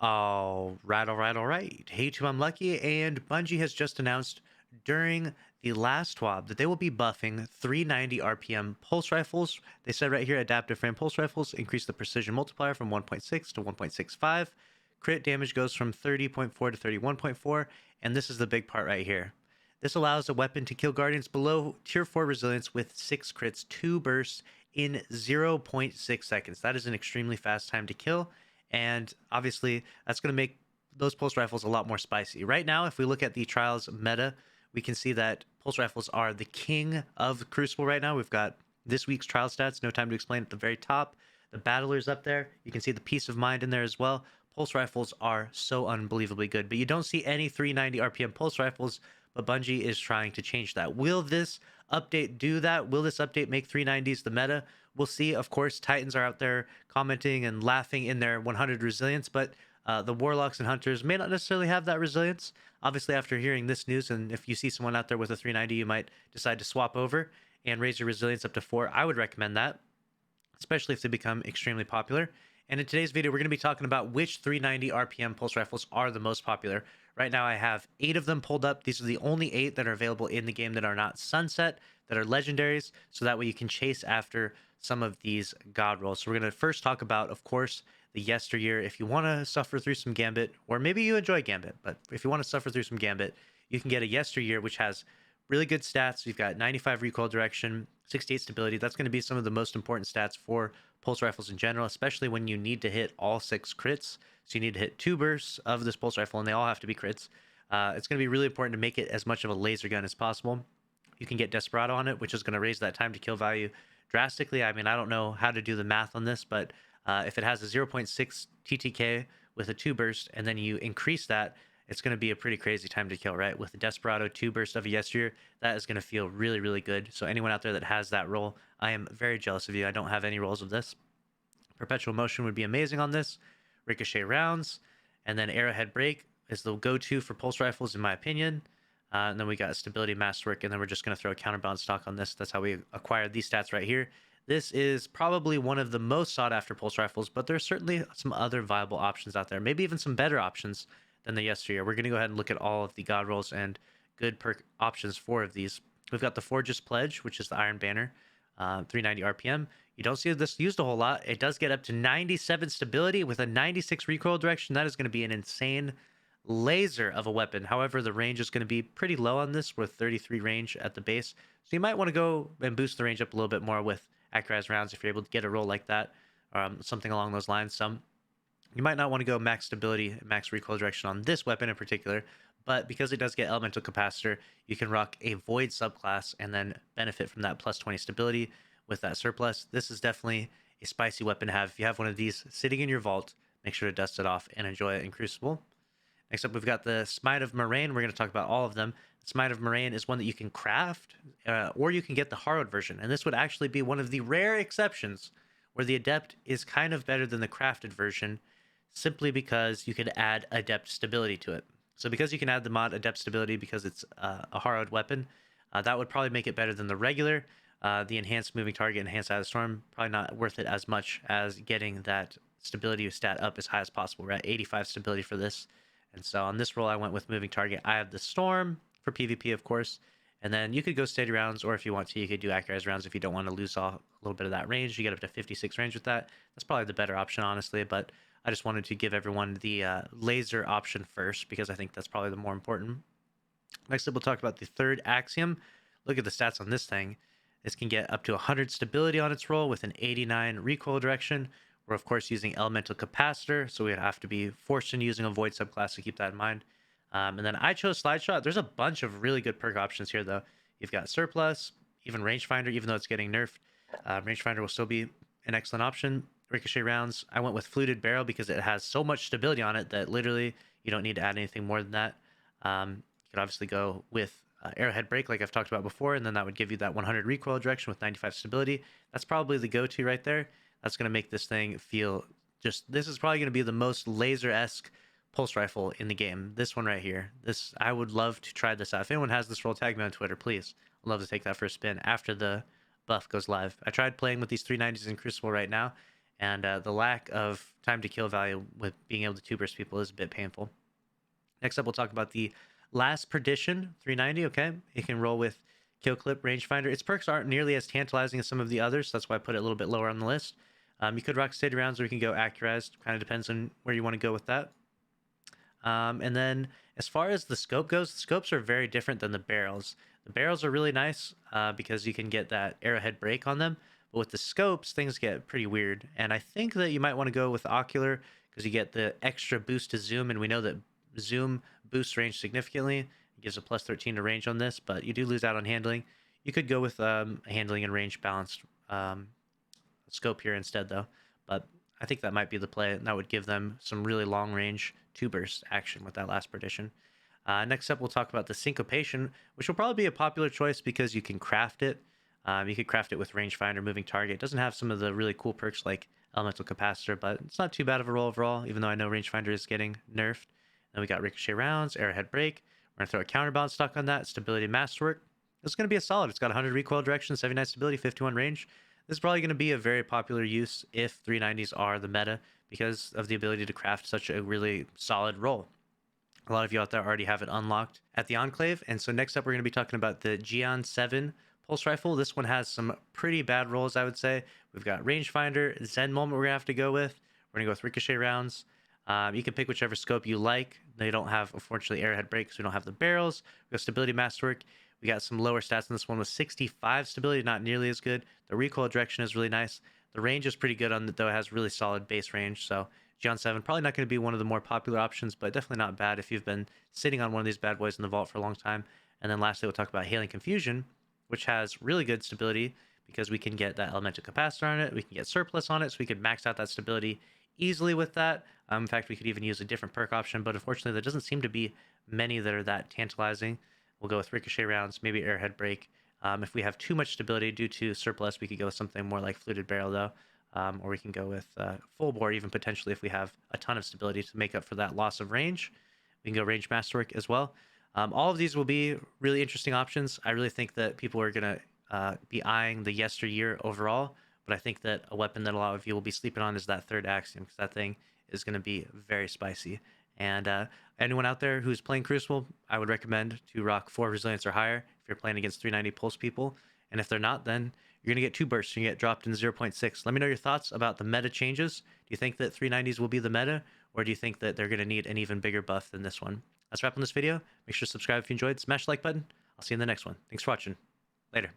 All right. Hey, to I'm Lucky, and Bungie has just announced during the last TWAB that they will be buffing 390 RPM pulse rifles. They said right here, adaptive frame pulse rifles increase the precision multiplier from 1.6 to 1.65. Crit damage goes from 30.4 to 31.4, and this is the big part right here. This allows a weapon to kill guardians below tier 4 resilience with 6 crits, 2 bursts in 0.6 seconds. That is an extremely fast time to kill, and obviously that's going to make those pulse rifles a lot more spicy. Right now, if we look at the trials meta, we can see that pulse rifles are the king of Crucible right now. We've got this week's trial stats, no time to explain, at the very top. The battlers up there. You can see the peace of mind in there as well. Pulse rifles are so unbelievably good, but you don't see any 390 RPM pulse rifles, but Bungie is trying to change that. Will this update do that? Will this update make 390s the meta? We'll see. Of course, Titans are out there commenting and laughing in their 100 resilience, but the Warlocks and Hunters may not necessarily have that resilience. Obviously, after hearing this news, and if you see someone out there with a 390, you might decide to swap over and raise your resilience up to 4. I would recommend that, especially if they become extremely popular. And in today's video, we're going to be talking about which 390 RPM pulse rifles are the most popular. Right now, I have 8 of them pulled up. These are the only 8 that are available in the game that are not sunset, that are legendaries, so that way you can chase after some of these god rolls. So we're going to first talk about, of course, the yesteryear. If you want to suffer through some Gambit, or maybe you enjoy Gambit, but if you want to suffer through some Gambit, you can get a yesteryear, which has really good stats. You've got 95 recoil direction, 68 stability. That's going to be some of the most important stats for pulse rifles in general, especially when you need to hit all 6 crits. So you need to hit 2 bursts of this pulse rifle, and they all have to be crits. It's going to be really important to make it as much of a laser gun as possible. You can get Desperado on it, which is going to raise that time to kill value drastically. I mean, I don't know how to do the math on this, but if it has a 0.6 TTK with a 2 burst, and then you increase that, it's going to be a pretty crazy time to kill, right? With the Desperado 2 burst of a yesteryear, that is going to feel really, really good. So anyone out there that has that roll, I am very jealous of you. I don't have any rolls of this. Perpetual Motion would be amazing on this. Ricochet Rounds, and then Arrowhead Break is the go-to for pulse rifles, in my opinion. And then we got Stability Masterwork, and then we're just going to throw a counterbalance stock on this. That's how we acquired these stats right here. This is probably one of the most sought-after pulse rifles, but there's certainly some other viable options out there, maybe even some better options than the yesteryear. We're going to go ahead and look at all of the god rolls and good perk options for of these. We've got the Forge's Pledge, which is the Iron Banner, 390 RPM. You don't see this used a whole lot. It does get up to 97 stability with a 96 recoil direction. That is going to be an insane laser of a weapon. However, the range is going to be pretty low on this, with 33 range at the base. So you might want to go and boost the range up a little bit more with accurized rounds if you're able to get a roll like that, something along those lines. You might not want to go max stability, max recoil direction on this weapon in particular, but because it does get elemental capacitor, you can rock a void subclass and then benefit from that plus 20 stability with that surplus. This is definitely a spicy weapon to have. If you have one of these sitting in your vault, make sure to dust it off and enjoy it in Crucible. Next up, we've got the Smite of Moraine. We're going to talk about all of them. Smite of Moraine is one that you can craft, or you can get the Harrowed version. And this would actually be one of the rare exceptions where the Adept is kind of better than the crafted version, simply because you can add Adept stability to it. So because you can add the mod Adept stability because it's a Harrowed weapon, that would probably make it better than the regular. The enhanced moving target, enhanced Eye of the Storm, probably not worth it as much as getting that stability stat up as high as possible. We're at 85 stability for this. And so on this roll, I went with moving target, Eye of the Storm for PvP, of course. And then you could go steady rounds, or if you want to, you could do accurized rounds if you don't want to lose a little bit of that range. You get up to 56 range with that. That's probably the better option, honestly. But I just wanted to give everyone the laser option first, because I think that's probably the more important. Next up, we'll talk about the third Axiom. Look at the stats on this thing. This can get up to 100 stability on its roll with an 89 recoil direction. We're, of course, using Elemental Capacitor, so we'd have to be forced into using a Void subclass to keep that in mind. And then I chose Slide Shot. There's a bunch of really good perk options here, though. You've got Surplus, even Rangefinder, even though it's getting nerfed. Rangefinder will still be an excellent option. Ricochet Rounds, I went with Fluted Barrel because it has so much stability on it that literally you don't need to add anything more than that. You could obviously go with Arrowhead Break, like I've talked about before, and then that would give you that 100 recoil direction with 95 stability. That's probably the go-to right there. That's going to make this thing feel just... This is probably going to be the most laser-esque pulse rifle in the game. This one right here. This, I would love to try this out. If anyone has this roll, tag me on Twitter, please. I'd love to take that for a spin after the buff goes live. I tried playing with these 390s in Crucible right now, and the lack of time to kill value with being able to two burst people is a bit painful. Next up, we'll talk about the Last Perdition 390. Okay, it can roll with Kill Clip, Rangefinder. Its perks aren't nearly as tantalizing as some of the others, so that's why I put it a little bit lower on the list. You could rock Steady Rounds, or you can go Accurized. Kind of depends on where you want to go with that. And then as far as the scope goes, the scopes are very different than the barrels. The barrels are really nice because you can get that arrowhead break on them. But with the scopes, things get pretty weird. And I think that you might want to go with Ocular because you get the extra boost to zoom. And we know that zoom boosts range significantly. It gives a plus 13 to range on this, but you do lose out on handling. You could go with a handling and range balanced scope here instead, though. But I think that might be the play. And that would give them some really long range two burst action with that Last Perdition. Next up, we'll talk about the Syncopation, which will probably be a popular choice because you can craft it. You could craft it with Rangefinder, Moving Target. It doesn't have some of the really cool perks like Elemental Capacitor, but it's not too bad of a roll overall, even though I know Rangefinder is getting nerfed. Then we got Ricochet Rounds, Arrowhead Break. We're going to throw a Counterbalance stock on that. Stability Masterwork. It's going to be a solid. It's got 100 recoil direction, 79 stability, 51 range. This is probably going to be a very popular use if 390s are the meta because of the ability to craft such a really solid roll. A lot of you out there already have it unlocked at the Enclave. And so next up, we're going to be talking about the Geon 7 Pulse Rifle. This one has some pretty bad rolls, I would say. We've got Rangefinder, Zen Moment we're going to have to go with. We're going to go with Ricochet Rounds. You can pick whichever scope you like. They don't have, unfortunately, Arrowhead Break, so we don't have the barrels. We got Stability Masterwork. We got some lower stats in this one with 65 stability, not nearly as good. The recoil direction is really nice. The range is pretty good on it, though. It has really solid base range. So Geon 7, probably not going to be one of the more popular options, but definitely not bad if you've been sitting on one of these bad boys in the vault for a long time. And then lastly, we'll talk about Hailing Confusion, which has really good stability because we can get that Elemental Capacitor on it. We can get Surplus on it, so we could max out that stability easily with that. In fact, we could even use a different perk option, but unfortunately, there doesn't seem to be many that are that tantalizing. We'll go with Ricochet Rounds, maybe Arrowhead Break. If we have too much stability due to Surplus, we could go with something more like Fluted Barrel, though. Or we can go with Full Bore, even potentially if we have a ton of stability to make up for that loss of range. We can go Range Masterwork as well. All of these will be really interesting options. I really think that people are going to be eyeing the Yesteryear overall, but I think that a weapon that a lot of you will be sleeping on is that third Axiom, because that thing is going to be very spicy. And anyone out there who's playing Crucible, I would recommend to rock 4 Resilience or higher if you're playing against 390 Pulse people. And if they're not, then you're going to get 2 bursts. You get dropped in 0.6. Let me know your thoughts about the meta changes. Do you think that 390s will be the meta, or do you think that they're going to need an even bigger buff than this one? That's a wrap on this video. Make sure to subscribe if you enjoyed. Smash the like button. I'll see you in the next one. Thanks for watching. Later.